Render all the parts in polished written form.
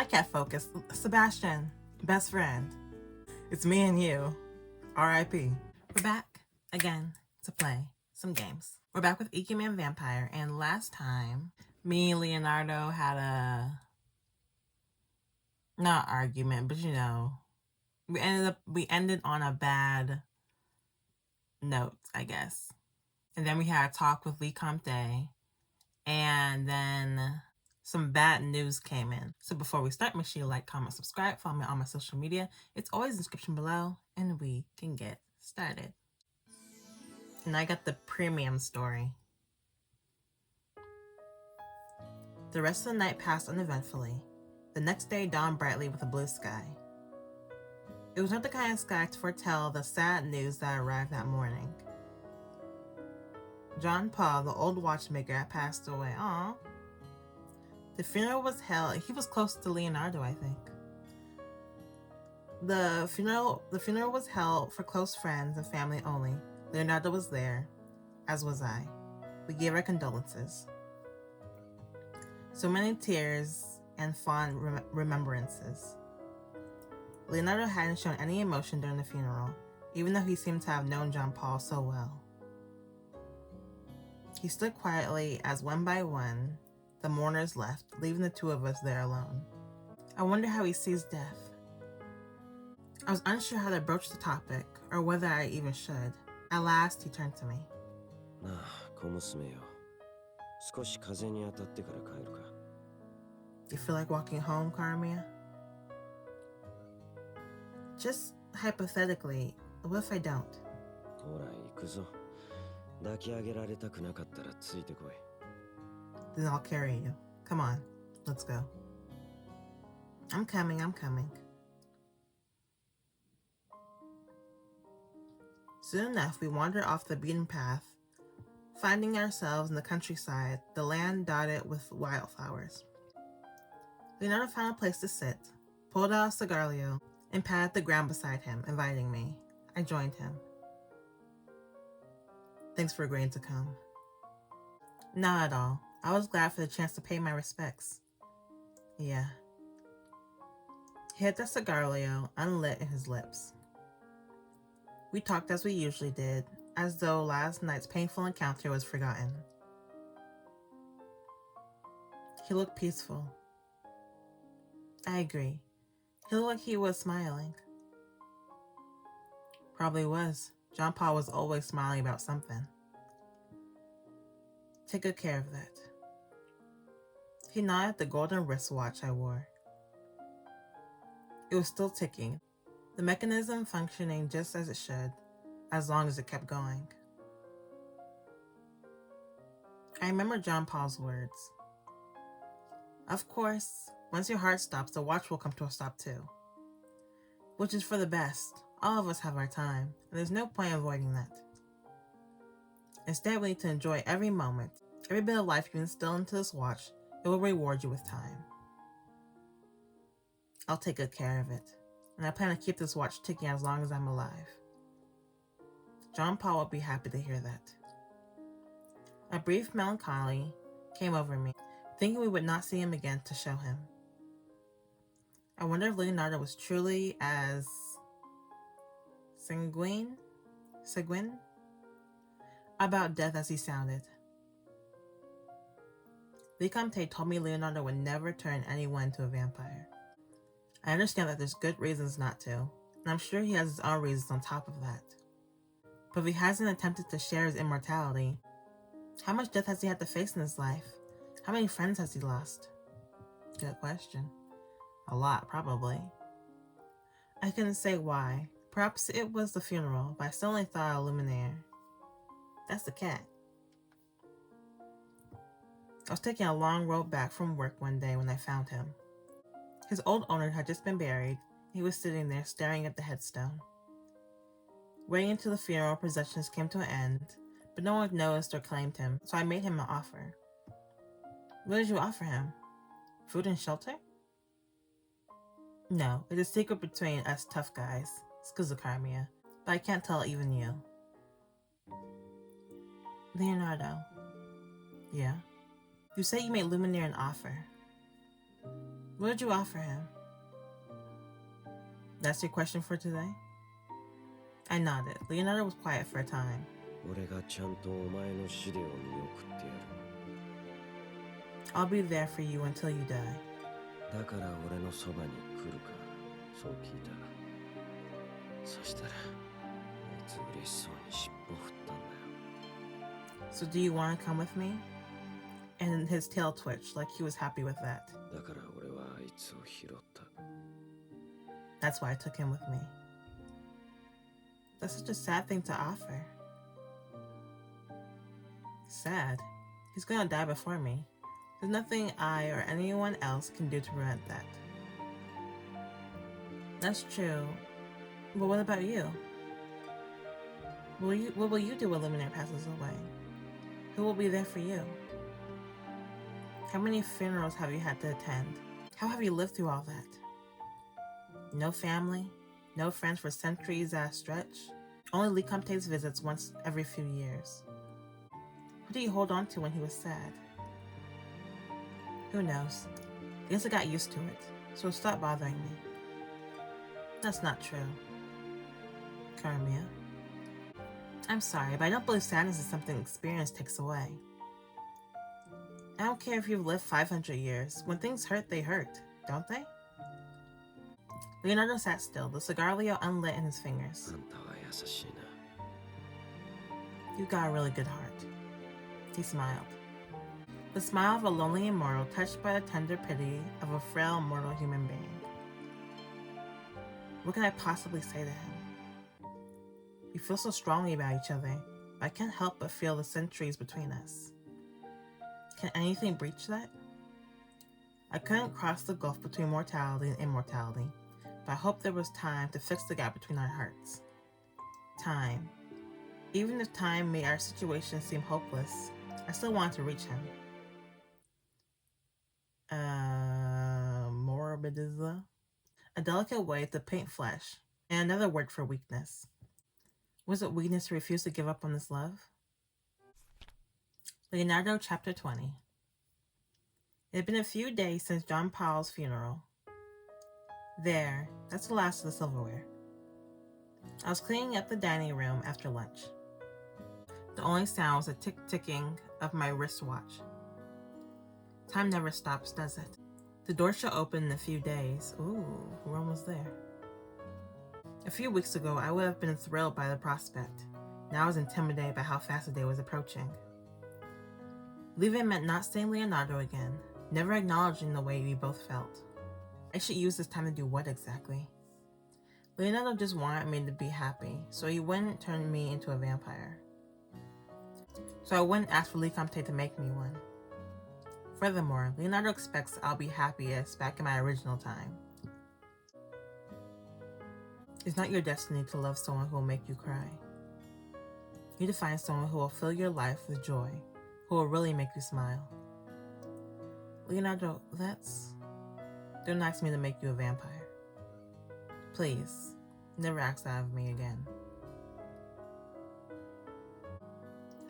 I can't focus. Sebastian, best friend. It's me and you. R.I.P. We're back again to play some games. We're back with Ikemen Vampire, and last time, me and Leonardo had a... not argument, but you know, we ended on a bad note, I guess. And then we had a talk with Lee Comte, and then some bad news came in. So before we start, make sure you like, comment, subscribe, follow me on my social media. It's always in the description below, and we can get started. And I got the premium story. The rest of the night passed uneventfully. The next day dawned brightly with a blue sky. It was not the kind of sky to foretell the sad news that arrived that morning. John Paul, the old watchmaker, had passed away. Aww. The funeral was held. He was close to Leonardo, I think. The funeral was held for close friends and family only. Leonardo was there, as was I. We gave our condolences. So many tears and fond remembrances. Leonardo hadn't shown any emotion during the funeral, even though he seemed to have known John Paul so well. He stood quietly as one by one the mourners left, leaving the two of us there alone. I wonder how he sees death. I was unsure how to broach the topic, or whether I even should. At last, he turned to me. You feel like walking home, Carmia? Just hypothetically, what if I don't? Then I'll carry you. Come on, let's go. I'm coming. Soon enough, we wandered off the beaten path, finding ourselves in the countryside, the land dotted with wildflowers. Leonardo found a place to sit, pulled out a cigarillo, and patted the ground beside him, inviting me. I joined him. Thanks for agreeing to come. Not at all. I was glad for the chance to pay my respects. Yeah. He had the cigarillo unlit in his lips. We talked as we usually did, as though last night's painful encounter was forgotten. He looked peaceful. I agree. He looked like he was smiling. Probably was. John Paul was always smiling about something. Take good care of that. He nodded at the golden wristwatch I wore. It was still ticking, the mechanism functioning just as it should, as long as it kept going. I remember John Paul's words. Of course, once your heart stops, the watch will come to a stop too. Which is for the best. All of us have our time, and there's no point avoiding that. Instead, we need to enjoy every moment. Every bit of life you instill into this watch, it will reward you with time. I'll take good care of it, and I plan to keep this watch ticking as long as I'm alive. John Paul would be happy to hear that. A brief melancholy came over me, thinking we would not see him again to show him. I wonder if Leonardo was truly as sanguine about death as he sounded. Vicomte told me Leonardo would never turn anyone into a vampire. I understand that there's good reasons not to, and I'm sure he has his own reasons on top of that. But if he hasn't attempted to share his immortality, how much death has he had to face in his life? How many friends has he lost? Good question. A lot, probably. I couldn't say why. Perhaps it was the funeral, but I still only thought of Luminaire. That's the cat. I was taking a long road back from work one day when I found him. His old owner had just been buried. He was sitting there staring at the headstone. Waiting until the funeral processions came to an end, but no one noticed or claimed him, so I made him an offer. What did you offer him? Food and shelter? No, it's a secret between us tough guys, Schizocarmia, but I can't tell even you. Leonardo. Yeah? You say you made Luminaire an offer. What did you offer him? That's your question for today? I nodded. Leonardo was quiet for a time. I'll be there for you until you die. So do you want to come with me? And his tail twitched like he was happy with that. That's why I took him with me. That's such a sad thing to offer. Sad? He's gonna die before me. There's nothing I or anyone else can do to prevent that. That's true. But what about you? What will you do when Luminaire passes away? Who will be there for you? How many funerals have you had to attend? How have you lived through all that? No family? No friends for centuries at a stretch? Only Ikemen's visits once every few years. Who did you hold on to when he was sad? Who knows? I guess I got used to it, so it stopped bothering me. That's not true. Karmia. I'm sorry, but I don't believe sadness is something experience takes away. I don't care if you've lived 500 years. When things hurt, they hurt, don't they? Leonardo sat still, the cigarillo unlit in his fingers. You got a really good heart. He smiled. The smile of a lonely immortal touched by the tender pity of a frail mortal human being. What could I possibly say to him? We feel so strongly about each other, but I can't help but feel the centuries between us. Can anything breach that? I couldn't cross the gulf between mortality and immortality, but I hoped there was time to fix the gap between our hearts. Time. Even if time made our situation seem hopeless, I still wanted to reach him. Morbidism? A delicate way to paint flesh, and another word for weakness. Was it weakness to refuse to give up on this love? Leonardo, Chapter 20. It had been a few days since John Paul's funeral. There, that's the last of the silverware. I was cleaning up the dining room after lunch. The only sound was the tick-ticking of my wristwatch. Time never stops, does it? The door shall open in a few days. Ooh, we're almost there. A few weeks ago, I would have been thrilled by the prospect. Now I was intimidated by how fast the day was approaching. Leaving meant not seeing Leonardo again, never acknowledging the way we both felt. I should use this time to do what exactly? Leonardo just wanted me to be happy, so he wouldn't turn me into a vampire. So I wouldn't ask for Ikemen to make me one. Furthermore, Leonardo expects I'll be happiest back in my original time. It's not your destiny to love someone who will make you cry. You need to find someone who will fill your life with joy, who will really make you smile. Leonardo, don't ask me to make you a vampire. Please, never ask that of me again.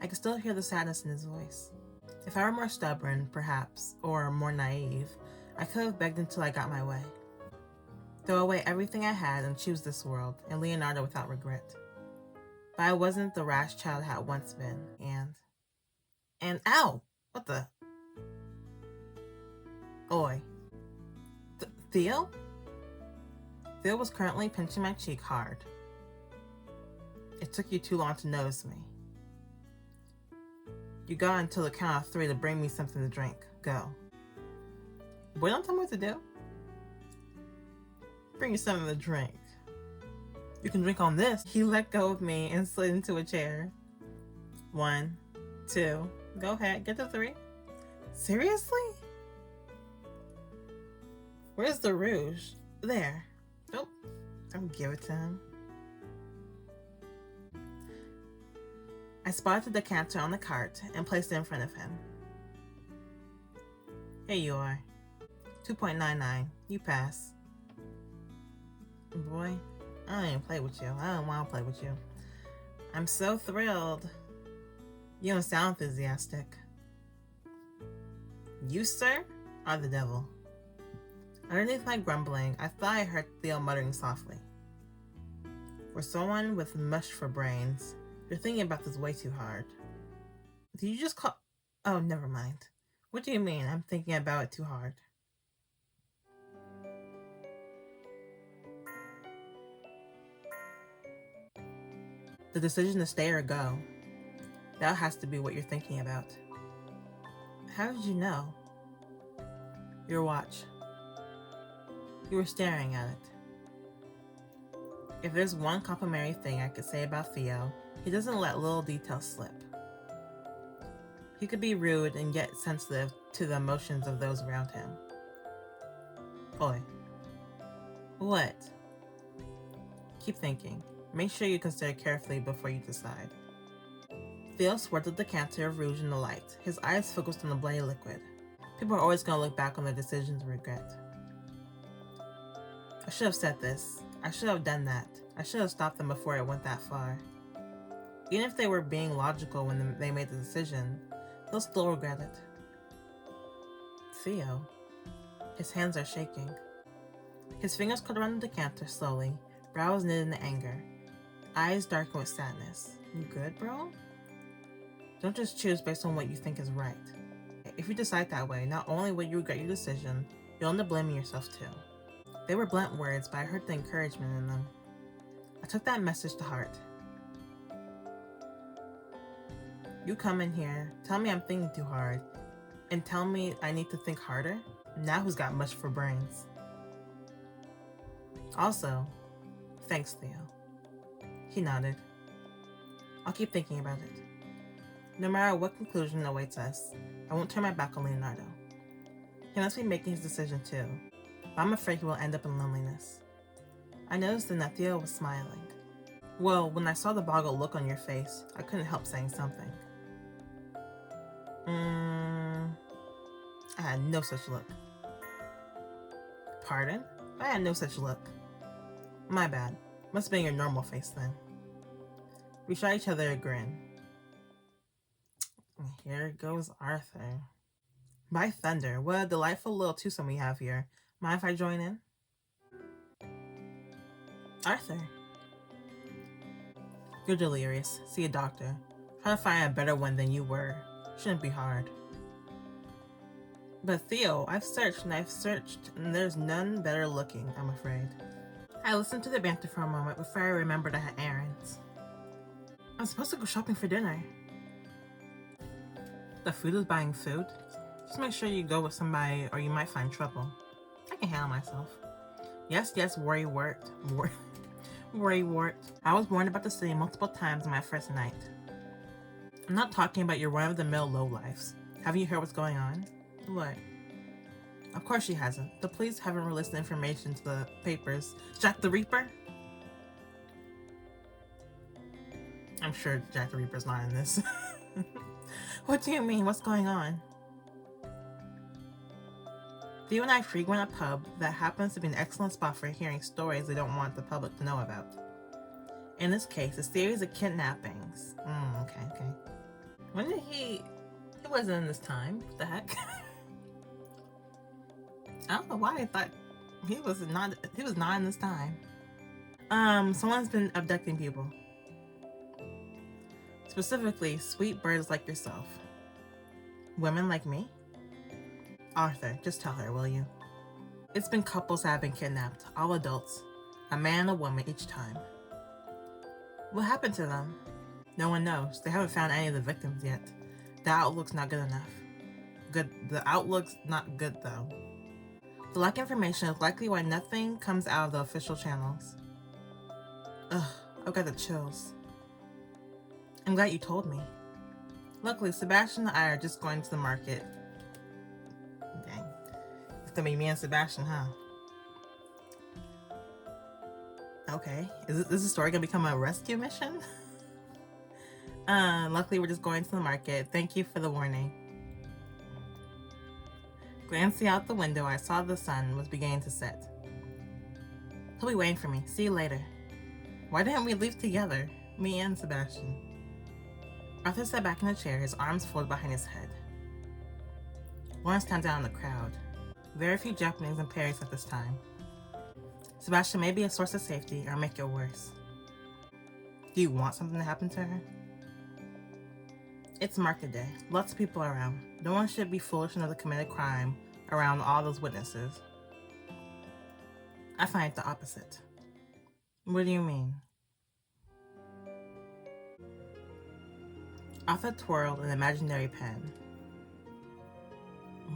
I could still hear the sadness in his voice. If I were more stubborn, perhaps, or more naive, I could have begged until I got my way. Throw away everything I had and choose this world, and Leonardo without regret. But I wasn't the rash child I had once been, and ow! What the? Oi. Theo? Theo was currently pinching my cheek hard. It took you too long to notice me. You got until the count of 3 to bring me something to drink. Go. Boy, don't tell me what to do. Bring you something to drink. You can drink on this. He let go of me and slid into a chair. 1, 2. Go ahead, get to 3. Seriously? Where's the rouge? There. Nope. Don't give it to him. I spotted the decanter on the cart and placed it in front of him. Here you are. 2.99. You pass. Boy, I don't even play with you. I don't want to play with you. I'm so thrilled. You don't sound enthusiastic. You, sir, are the devil. Underneath my grumbling, I thought I heard Theo muttering softly. For someone with mush for brains, you're thinking about this way too hard. Did you just call? Oh, never mind. What do you mean I'm thinking about it too hard? The decision to stay or go. That has to be what you're thinking about. How did you know? Your watch. You were staring at it. If there's one complimentary thing I could say about Theo, he doesn't let little details slip. He could be rude and yet sensitive to the emotions of those around him. Oi. What? Keep thinking. Make sure you consider carefully before you decide. Theo swirled the decanter of rouge in the light, his eyes focused on the bloody liquid. People are always going to look back on their decisions with regret. I should have said this. I should have done that. I should have stopped them before it went that far. Even if they were being logical when they made the decision, they'll still regret it. Theo. His hands are shaking. His fingers curled around the decanter slowly, brows knitted in anger, eyes darkened with sadness. You good, bro? Don't just choose based on what you think is right. If you decide that way, not only will you regret your decision, you'll end up blaming yourself too. They were blunt words, but I heard the encouragement in them. I took that message to heart. You come in here, tell me I'm thinking too hard, and tell me I need to think harder? Now who's got much for brains? Also, thanks, Theo. He nodded. I'll keep thinking about it. No matter what conclusion awaits us, I won't turn my back on Leonardo. He must be making his decision too, but I'm afraid he will end up in loneliness. I noticed then that Theo was smiling. Well, when I saw the boggled look on your face, I couldn't help saying something. I had no such look. Pardon? I had no such look. My bad. Must have been your normal face then. We shot each other a grin. Here goes Arthur. By thunder, what a delightful little twosome we have here. Mind if I join in? Arthur. You're delirious. See a doctor. Try to find a better one than you were. Shouldn't be hard. But Theo, I've searched, and there's none better looking, I'm afraid. I listened to the banter for a moment before I remembered I had errands. I'm supposed to go shopping for dinner. The food is buying food? Just make sure you go with somebody or you might find trouble. I can handle myself. Yes, worrywart. Worrywart. I was warned about the city multiple times on my first night. I'm not talking about your run-of-the-mill lowlifes. Haven't you heard what's going on? What? Of course she hasn't. The police haven't released the information to the papers. Jack the Reaper? I'm sure Jack the Reaper's not in this. What do you mean? What's going on? Theo and I frequent a pub that happens to be an excellent spot for hearing stories they don't want the public to know about. In this case, a series of kidnappings. Okay. When did he wasn't in this time. What the heck? I don't know why I thought he was not in this time. Someone's been abducting people. Specifically, sweet birds like yourself. Women like me? Arthur, just tell her, will you? It's been couples that have been kidnapped, all adults. A man and a woman each time. What happened to them? No one knows. They haven't found any of the victims yet. The outlook's not good enough. The outlook's not good, though. The lack of information is likely why nothing comes out of the official channels. Ugh, I've got the chills. I'm glad you told me. Luckily, Sebastian and I are just going to the market. Dang. It's gonna be me and Sebastian, huh? Okay. Is this story gonna become a rescue mission? Luckily we're just going to the market. Thank you for the warning. Glancing out the window, I saw the sun was beginning to set. He'll be waiting for me. See you later. Why didn't we leave together? Me and Sebastian. Arthur sat back in the chair, his arms folded behind his head. Lawrence stands out in the crowd. Very few Japanese in Paris at this time. Sebastian may be a source of safety or make it worse. Do you want something to happen to her? It's market day. Lots of people around. No one should be foolish enough to commit a crime around all those witnesses. I find it the opposite. What do you mean? Arthur twirled an imaginary pen.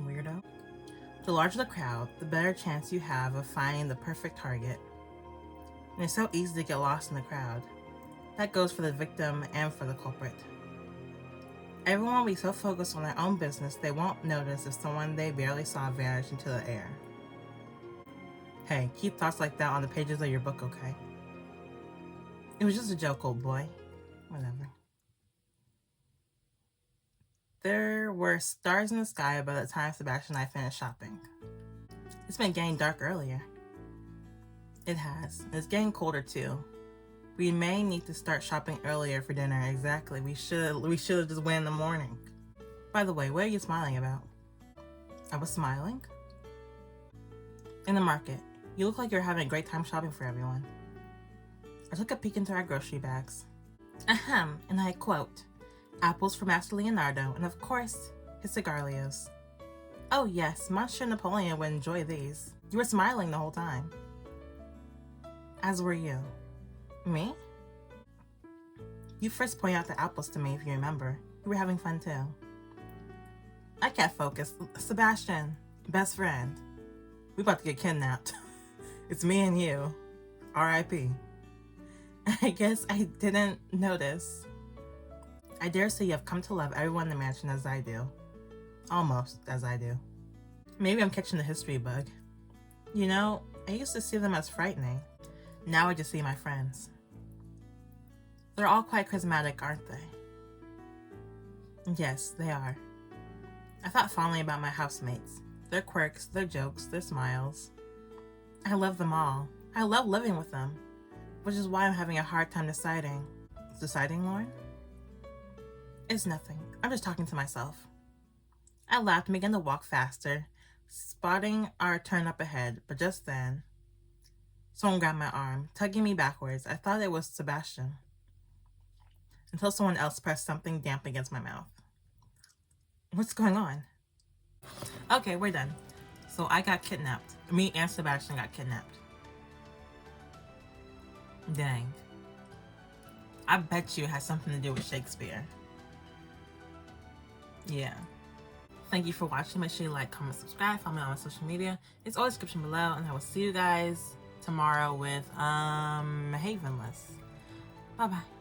Weirdo. The larger the crowd, the better chance you have of finding the perfect target. And it's so easy to get lost in the crowd. That goes for the victim and for the culprit. Everyone will be so focused on their own business they won't notice if someone they barely saw vanish into the air. Hey, keep thoughts like that on the pages of your book, okay? It was just a joke, old boy. Whatever. There were stars in the sky by the time Sebastian and I finished shopping. It's been getting dark earlier. It has. It's getting colder too. We may need to start shopping earlier for dinner. Exactly. We should have just went in the morning. By the way, what are you smiling about? I was smiling? In the market. You look like you're having a great time shopping for everyone. I took a peek into our grocery bags. Ahem, and I quote, apples for Master Leonardo, and of course, his cigarlios. Oh yes, Monsieur Napoleon would enjoy these. You were smiling the whole time. As were you. Me? You first pointed out the apples to me, if you remember. You were having fun too. I can't focus. Sebastian, best friend. We about to get kidnapped. It's me and you. R.I.P. I guess I didn't notice. I dare say you have come to love everyone in the mansion as I do. Almost as I do. Maybe I'm catching the history bug. You know, I used to see them as frightening. Now I just see my friends. They're all quite charismatic, aren't they? Yes, they are. I thought fondly about my housemates. Their quirks, their jokes, their smiles. I love them all. I love living with them. Which is why I'm having a hard time deciding. Deciding, Lauren? It's nothing. I'm just talking to myself. I laughed and began to walk faster, spotting our turn up ahead, but just then, someone grabbed my arm, tugging me backwards. I thought it was Sebastian. Until someone else pressed something damp against my mouth. What's going on? Okay, we're done. So I got kidnapped. Me and Sebastian got kidnapped. Dang. I bet you it has something to do with Shakespeare. Yeah. Thank you for watching. Make sure you like, comment, subscribe, follow me on my social media. It's all in the description below, and I will see you guys tomorrow with Havenless. Bye bye.